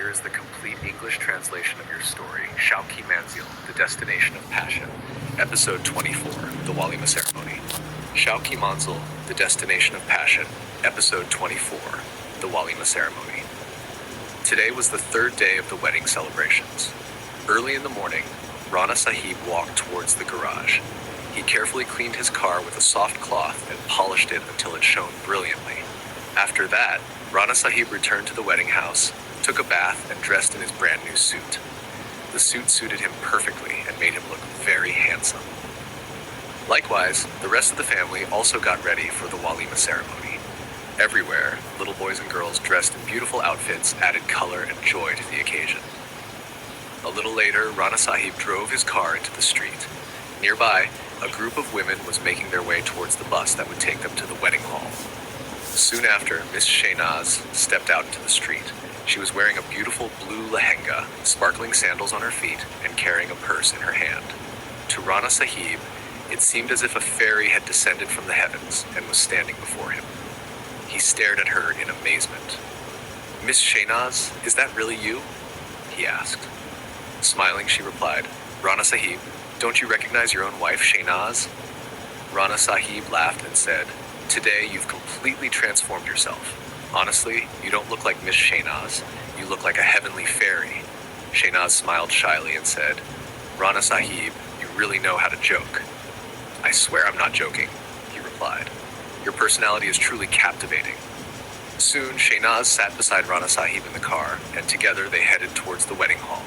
here is the complete English translation of your story, Shauki Manzil, The Destination of Passion, Episode 24, The Walima Ceremony. Shauki Manzil, The Destination of Passion, Episode 24, The Walima Ceremony. Today was the third day of the wedding celebrations. Early in the morning, Rana Sahib walked towards the garage. He carefully cleaned his car with a soft cloth and polished it until it shone brilliantly. After that, Rana Sahib returned to the wedding house, took a bath, and dressed in his brand new suit. The suit suited him perfectly and made him look very handsome. Likewise, the rest of the family also got ready for the Walima ceremony. Everywhere, little boys and girls dressed in beautiful outfits added color and joy to the occasion. A little later, Rana Sahib drove his car into the street. Nearby, a group of women was making their way towards the bus that would take them to the wedding hall. Soon after, Miss Shahnaz stepped out into the street. She was wearing a beautiful blue lehenga, sparkling sandals on her feet, and carrying a purse in her hand. To Rana Sahib, it seemed as if a fairy had descended from the heavens and was standing before him. He stared at her in amazement. "Miss Shahnaz, is that really you?" he asked. Smiling, she replied, "Rana Sahib, don't you recognize your own wife, Shahnaz?" Rana Sahib laughed and said, "Today you've completely transformed yourself. Honestly, you don't look like Miss Shahnaz. You look like a heavenly fairy." Shahnaz smiled shyly and said, "Rana Sahib, you really know how to joke." "I swear I'm not joking," he replied. "Your personality is truly captivating." Soon, Shahnaz sat beside Rana Sahib in the car, and together they headed towards the wedding hall.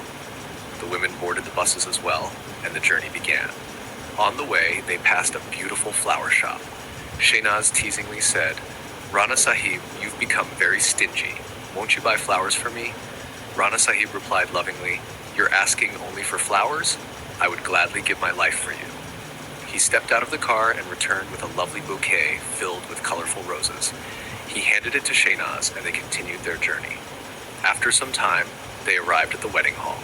The women boarded the buses as well, and the journey began. On the way, they passed a beautiful flower shop. Shahnaz teasingly said, "Rana Sahib, you've become very stingy. Won't you buy flowers for me?" Rana Sahib replied lovingly, "You're asking only for flowers? I would gladly give my life for you." He stepped out of the car and returned with a lovely bouquet filled with colorful roses. He handed it to Shahnaz and they continued their journey. After some time, they arrived at the wedding hall.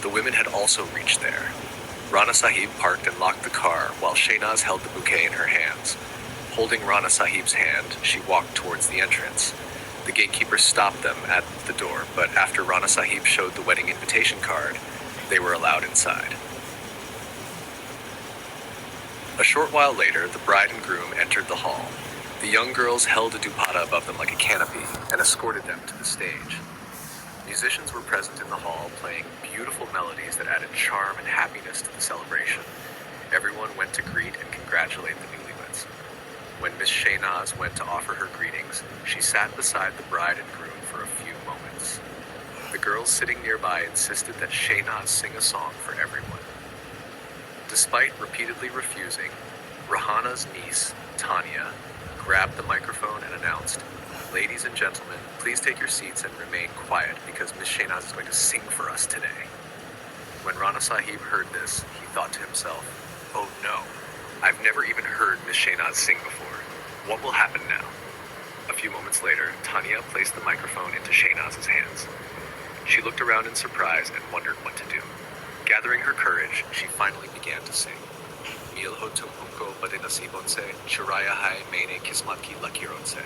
The women had also reached there. Rana Sahib parked and locked the car while Shahnaz held the bouquet in her hands. Holding Rana Sahib's hand, she walked towards the entrance. The gatekeeper stopped them at the door, but after Rana Sahib showed the wedding invitation card, they were allowed inside. A short while later, the bride and groom entered the hall. The young girls held a dupatta above them like a canopy and escorted them to the stage. Musicians were present in the hall, playing beautiful melodies that added charm and happiness to the celebration. Everyone went to greet and congratulate the newlyweds. When Miss Shahnaz went to offer her greetings, she sat beside the bride and groom for a few moments. The girls sitting nearby insisted that Shahnaz sing a song for everyone. Despite repeatedly refusing, Rahana's niece, Tanya, grabbed the microphone and announced, "Ladies and gentlemen, please take your seats and remain quiet because Miss Shahnaz is going to sing for us today." When Rana Sahib heard this, he thought to himself, "Oh no, I've never even heard Miss Shahnaz sing before. What will happen now?" A few moments later, Tanya placed the microphone into Shahnaz's hands. She looked around in surprise and wondered what to do. Gathering her courage, she finally began to sing. "Milho tum humko bade nasibon se, churaya hai maine kismat ki lakiron se."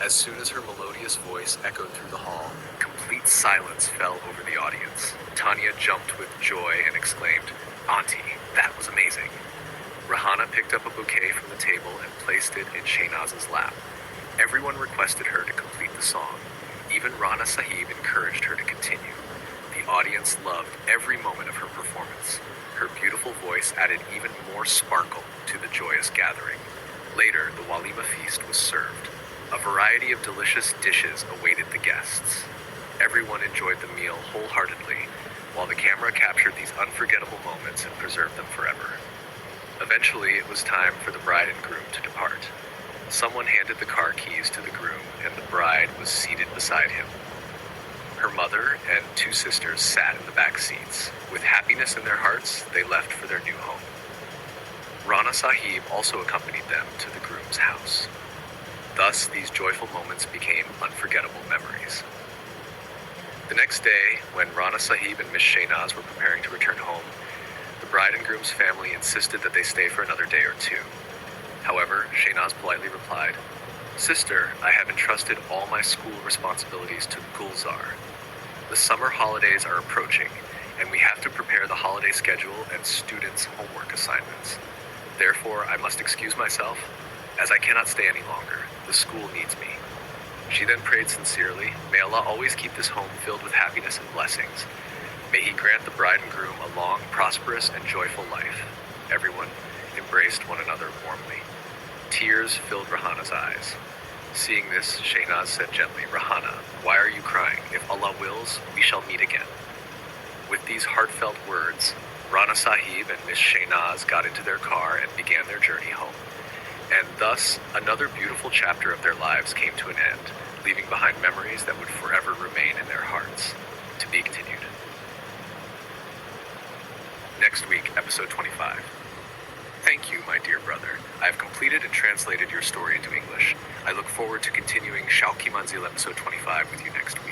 As soon as her melodious voice echoed through the hall, complete silence fell over the audience. Tanya jumped with joy and exclaimed, "Auntie, that was amazing." Rahana picked up a bouquet from the table and placed it in Shahnaz's lap. Everyone requested her to complete the song. Even Rana Sahib encouraged her to continue. The audience loved every moment of her performance. Her beautiful voice added even more sparkle to the joyous gathering. Later, the Walima feast was served. A variety of delicious dishes awaited the guests. Everyone enjoyed the meal wholeheartedly, while the camera captured these unforgettable moments and preserved them forever. Eventually, it was time for the bride and groom to depart. Someone handed the car keys to the groom, and the bride was seated beside him. Her mother and two sisters sat in the back seats. With happiness in their hearts, they left for their new home. Rana Sahib also accompanied them to the groom's house. Thus, these joyful moments became unforgettable memories. The next day, when Rana Sahib and Miss Shahnaz were preparing to return home, the bride and groom's family insisted that they stay for another day or two. However, Shahnaz politely replied, Sister, I have entrusted all my school responsibilities to Gulzar. The summer holidays are approaching, and we have to prepare the holiday schedule and students' homework assignments. Therefore, I must excuse myself, as I cannot stay any longer. The school needs me. She then prayed sincerely, may Allah always keep this home filled with happiness and blessings. May He grant the bride and groom a long, prosperous, and joyful life. Everyone embraced one another warmly. Tears filled Rahana's eyes. Seeing this, Shahnaz said gently, Rahana, why are you crying? If Allah wills, we shall meet again. With these heartfelt words, Rana Sahib and Miss Shahnaz got into their car and began their journey home. And thus, another beautiful chapter of their lives came to an end, leaving behind memories that would forever remain in their hearts. To be continued. Next week, episode 25. Thank you, my dear brother. I have completed and translated your story into English. I look forward to continuing Shauki Manzil episode 25 with you next week.